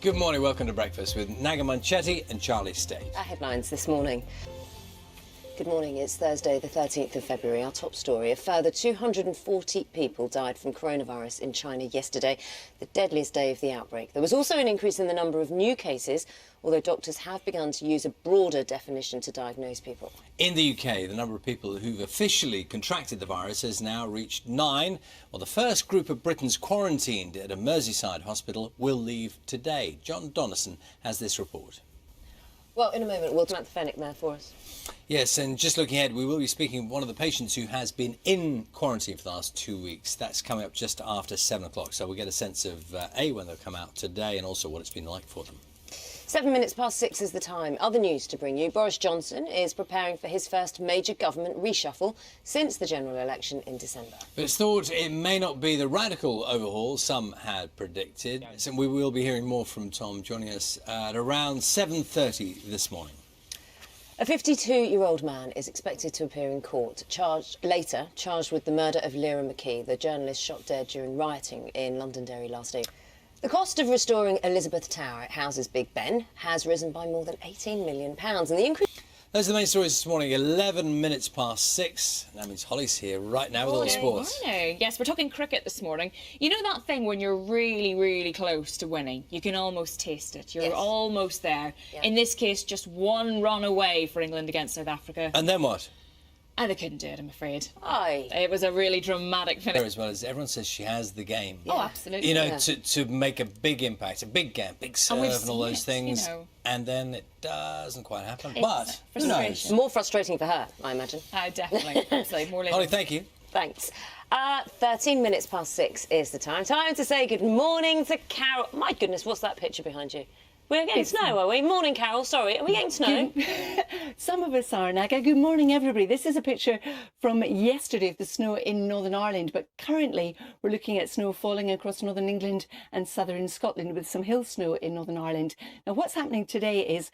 Good morning, welcome to Breakfast with Naga Munchetty and Charlie State. Our headlines this morning. Good morning, it's Thursday the 13th of February. Our top story, a further 240 people died from coronavirus in China yesterday, the deadliest day of the outbreak. There was also an increase in the number of new cases, although doctors have begun to use a broader definition to diagnose people. In the UK, the number of people who've officially contracted the virus has now reached 9. Well, the first group of Britons quarantined at a Merseyside hospital will leave today. John Donnison has this report. Well, in a moment, we'll turn the Fenwick there for us. Yes, and just looking ahead, we will be speaking with one of the patients who has been in quarantine for the last 2 weeks. That's coming up just after 7 o'clock, so we'll get a sense of, A, when they'll come out today and also what it's been like for them. 7 minutes past 6 is the time. Other news to bring you. Boris Johnson is preparing for his first major government reshuffle since the general election in December. But it's thought it may not be the radical overhaul some had predicted. And we will be hearing more from Tom joining us at around 7:30 this morning. A 52-year-old man is expected to appear in court, charged with the murder of Lyra McKee, the journalist shot dead during rioting in Londonderry last April. The cost of restoring Elizabeth Tower, it houses Big Ben, has risen by more than £18 million, and the increase... Those are the main stories this morning, 11 minutes past 6. That means Holly's here right now with all the sports. Morning. Yes, we're talking cricket this morning. You know that thing when you're really, really close to winning? You can almost taste it. You're almost there. Yeah. In this case, just one run away for England against South Africa. And then what? And they couldn't do it, I'm afraid. Aye. It was a really dramatic finish. As well as everyone says she has the game. Yeah. Oh, absolutely. You know, to make a big impact, a big game, big serve and all those things. You know. And then it doesn't quite happen. It's but who knows? More frustrating for her, I imagine. Definitely. Absolutely. More Holly, thank you. Thanks. 13 minutes past 6 is the time. Time to say good morning to Carol. My goodness, what's that picture behind you? We're getting snow, are we? Morning, Carol. Sorry, are we getting snow? Some of us are, Naga. Good morning, everybody. This is a picture from yesterday of the snow in Northern Ireland, but currently we're looking at snow falling across Northern England and Southern Scotland with some hill snow in Northern Ireland. Now, what's happening today is,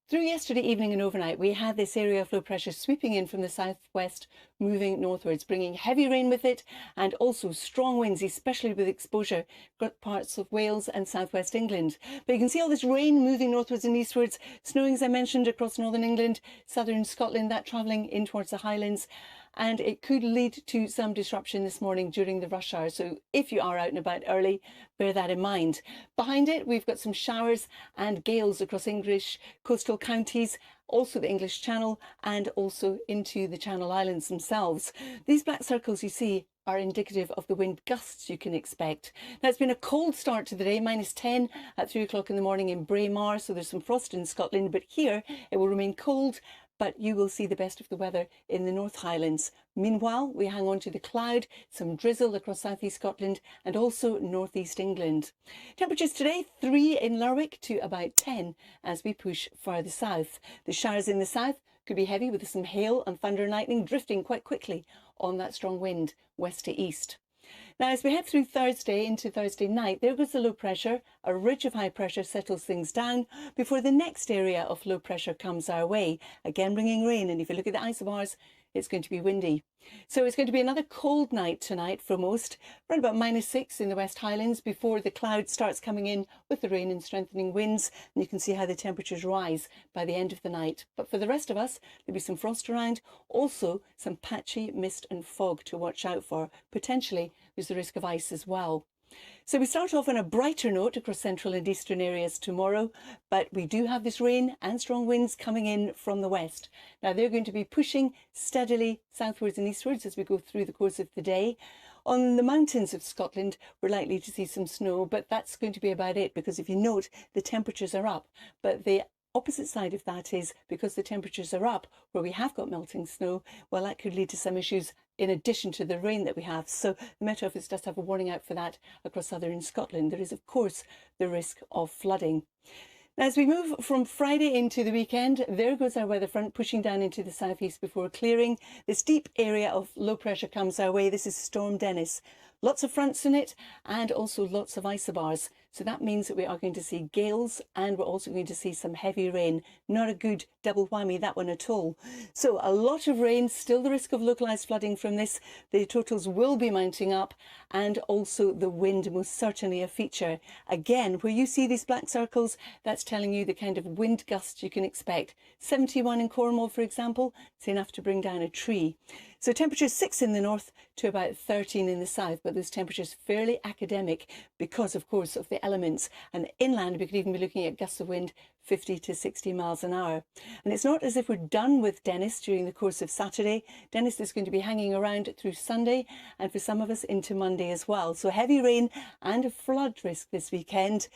through yesterday evening and overnight, we had this area of low pressure sweeping in from the southwest, moving northwards, bringing heavy rain with it and also strong winds, especially with exposure to parts of Wales and southwest England. But you can see all this rain moving northwards and eastwards, snowing, as I mentioned, across northern England, southern Scotland, that travelling in towards the Highlands. And it could lead to some disruption this morning during the rush hour. So if you are out and about early, bear that in mind. Behind it, we've got some showers and gales across English coastal counties, also the English Channel and also into the Channel Islands themselves. These black circles you see are indicative of the wind gusts you can expect. Now, it's been a cold start to the day, -10 at 3 o'clock in the morning in Braemar, so there's some frost in Scotland, but here it will remain cold, but you will see the best of the weather in the North Highlands. Meanwhile, we hang on to the cloud, some drizzle across southeast Scotland and also northeast England. Temperatures today, 3 in Lerwick to about 10 as we push further south. The showers in the south could be heavy with some hail and thunder and lightning drifting quite quickly on that strong wind west to east. Now, as we head through Thursday into Thursday night, there goes the low pressure. A ridge of high pressure settles things down before the next area of low pressure comes our way, again bringing rain. And if you look at the isobars, it's going to be windy. So it's going to be another cold night tonight for most, around about -6 in the West Highlands before the cloud starts coming in with the rain and strengthening winds. And you can see how the temperatures rise by the end of the night. But for the rest of us, there'll be some frost around, also some patchy mist and fog to watch out for. Potentially, there's the risk of ice as well. So we start off on a brighter note across central and eastern areas tomorrow, but we do have this rain and strong winds coming in from the west. Now, they're going to be pushing steadily southwards and eastwards as we go through the course of the day. On the mountains of Scotland, we're likely to see some snow, but that's going to be about it, because if you note, the temperatures are up. But the opposite side of that is, because the temperatures are up where we have got melting snow, well, that could lead to some issues in addition to the rain that we have. So the Met Office does have a warning out for that across southern Scotland. There is, of course, the risk of flooding. Now, as we move from Friday into the weekend, there goes our weather front pushing down into the southeast before clearing. This deep area of low pressure comes our way. This is Storm Dennis. lots of fronts in it and also lots of isobars. So that means that we are going to see gales and we're also going to see some heavy rain. Not a good double whammy, that one at all. So a lot of rain, still the risk of localised flooding from this. The totals will be mounting up and also the wind most certainly a feature. Again, where you see these black circles, that's telling you the kind of wind gusts you can expect. 71 in Cornwall, for example, it's enough to bring down a tree. So temperatures 6 in the north to about 13 in the south, but those temperatures fairly academic because, of course, of the elements. And inland, we could even be looking at gusts of wind 50 to 60 miles an hour. And it's not as if we're done with Dennis during the course of Saturday. Dennis is going to be hanging around through Sunday and for some of us into Monday as well. So heavy rain and a flood risk this weekend.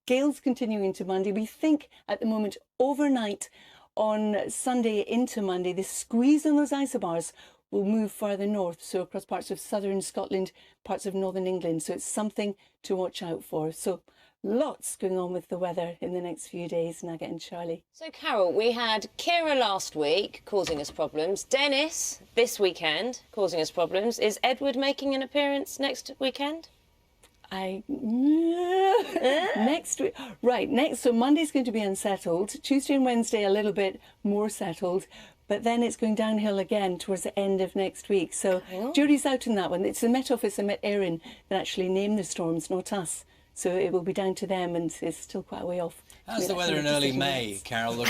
Gales continuing into Monday. We think at the moment overnight on Sunday into Monday, the squeeze on those isobars will move further north, so across parts of southern Scotland, parts of northern England. So it's something to watch out for. So lots going on with the weather in the next few days, Naga and Charlie. So, Carol, we had Kira last week causing us problems. Dennis this weekend causing us problems. Is Edward making an appearance next weekend? Next week, right, so Monday's going to be unsettled. Tuesday and Wednesday a little bit more settled. But then it's going downhill again towards the end of next week. So jury's out on that one. It's the Met Office and Met Éireann that actually name the storms, not us. So it will be down to them, and it's still quite a way off. How's the weather in early May, Carol?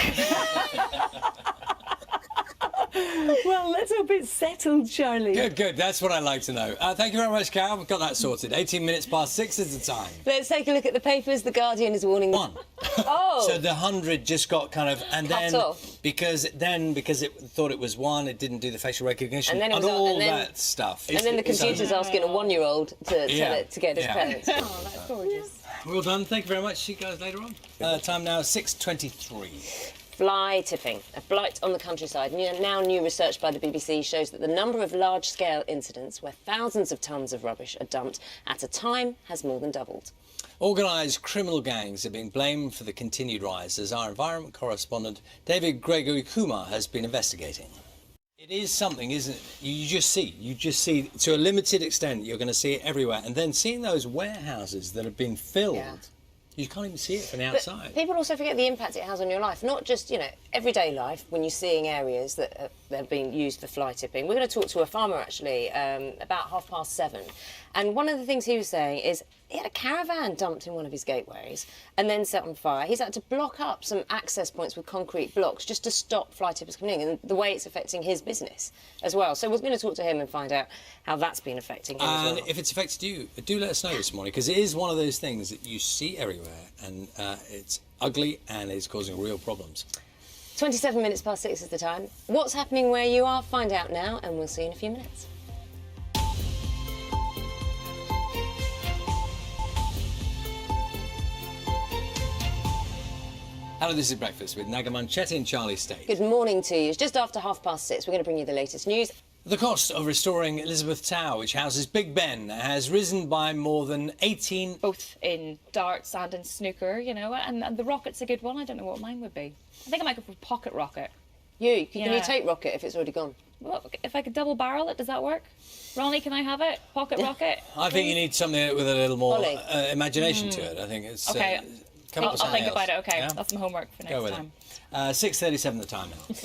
Well, let's hope it's settled, Charlie. Good. That's what I'd like to know. Thank you very much, Carol. We've got that sorted. 18 minutes past 6 is the time. Let's take a look at the papers. The Guardian is warning... One. Oh! So the 100 just got kind of... And cut then... off. Because it thought it was one, it didn't do the facial recognition. And then it was all and then, that stuff. And then the computer's asking a one-year-old to tell it to get his parents. Oh, that's gorgeous. Well done. Thank you very much. See you guys later on. Time now, 6:23. Fly tipping, a blight on the countryside. Now new research by the BBC shows that the number of large-scale incidents where thousands of tonnes of rubbish are dumped at a time has more than doubled. Organised criminal gangs are being blamed for the continued rise, as our environment correspondent David Gregory Kumar has been investigating. It is something, isn't it? You just see, to a limited extent, you're going to see it everywhere. And then seeing those warehouses that have been filled... Yeah. You can't even see it from the outside. But people also forget the impact it has on your life, not just, everyday life when you're seeing areas that have been used for fly tipping. We're going to talk to a farmer, actually, about 7:30. And one of the things he was saying is he had a caravan dumped in one of his gateways and then set on fire. He's had to block up some access points with concrete blocks just to stop fly tippers coming in, and the way it's affecting his business as well. So we're going to talk to him and find out how that's been affecting him as well. And if it's affected you, do let us know this morning, because it is one of those things that you see everywhere, and it's ugly and it's causing real problems. 27 minutes past 6 is the time. What's happening where you are? Find out now, and we'll see you in a few minutes. Hello, this is Breakfast with Naga Munchetty and Charlie State. Good morning to you. It's just after 6:30. We're going to bring you the latest news. The cost of restoring Elizabeth Tower, which houses Big Ben, has risen by more than 18... Both in darts and in snooker, and the rocket's a good one. I don't know what mine would be. I think I might go for pocket rocket. Can you take rocket if it's already gone? Well, if I could double barrel it, does that work? Ronnie, can I have it? Pocket rocket? I think you need something with a little more imagination to it. I think it's... Okay. I'll think about it. Okay, yeah? That's my homework for next time. 6:37 the time now.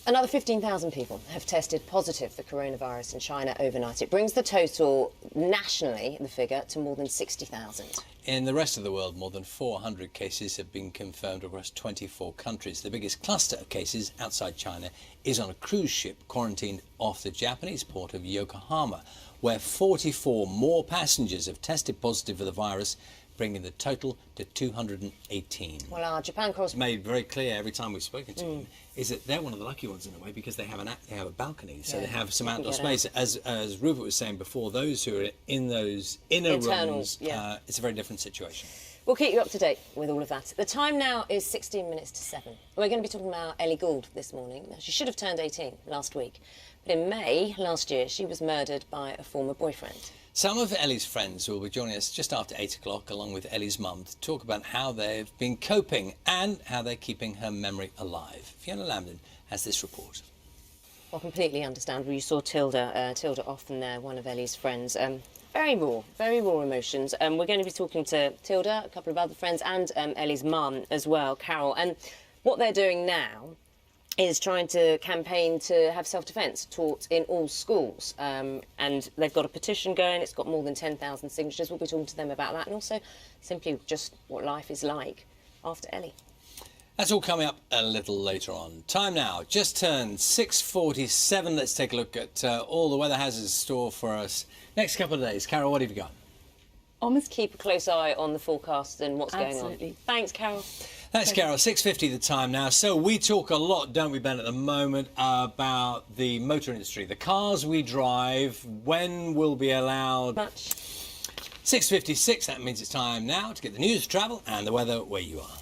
Another 15,000 people have tested positive for coronavirus in China overnight. It brings the total nationally, the figure, to more than 60,000. In the rest of the world, more than 400 cases have been confirmed across 24 countries. The biggest cluster of cases outside China is on a cruise ship quarantined off the Japanese port of Yokohama, where 44 more passengers have tested positive for the virus, bringing the total to 218. Well, our Japan correspondent made very clear every time we've spoken to them is that they're one of the lucky ones in a way, because they have a balcony, so they have some outdoor space. As Rupert was saying before, those who are in those inner rooms, it's a very different situation. We'll keep you up to date with all of that. The time now is 16 minutes to 7. We're going to be talking about Ellie Gould this morning. Now, she should have turned 18 last week, but in May last year she was murdered by a former boyfriend. Some of Ellie's friends will be joining us just after 8 o'clock, along with Ellie's mum, to talk about how they've been coping and how they're keeping her memory alive. Fiona Lambden has this report. Well, completely understandable. You saw Tilda Offen there, one of Ellie's friends. Very raw emotions. We're going to be talking to Tilda, a couple of other friends, and Ellie's mum as well, Carol. And what they're doing now is trying to campaign to have self-defence taught in all schools. And they've got a petition going. It's got more than 10,000 signatures. We'll be talking to them about that, and also simply just what life is like after Ellie. That's all coming up a little later on. Time now, just turned 6:47. Let's take a look at all the weather has in store for us next couple of days. Carol, what have you got? Almost Keep a close eye on the forecast and what's going Absolutely. on. Thanks, Carol. Thanks, Carol. 6:50 the time now. So we talk a lot, don't we, Ben, at the moment about the motor industry, the cars we drive, when we'll be allowed. Much. 6:56, that means it's time now to get the news, travel and the weather where you are.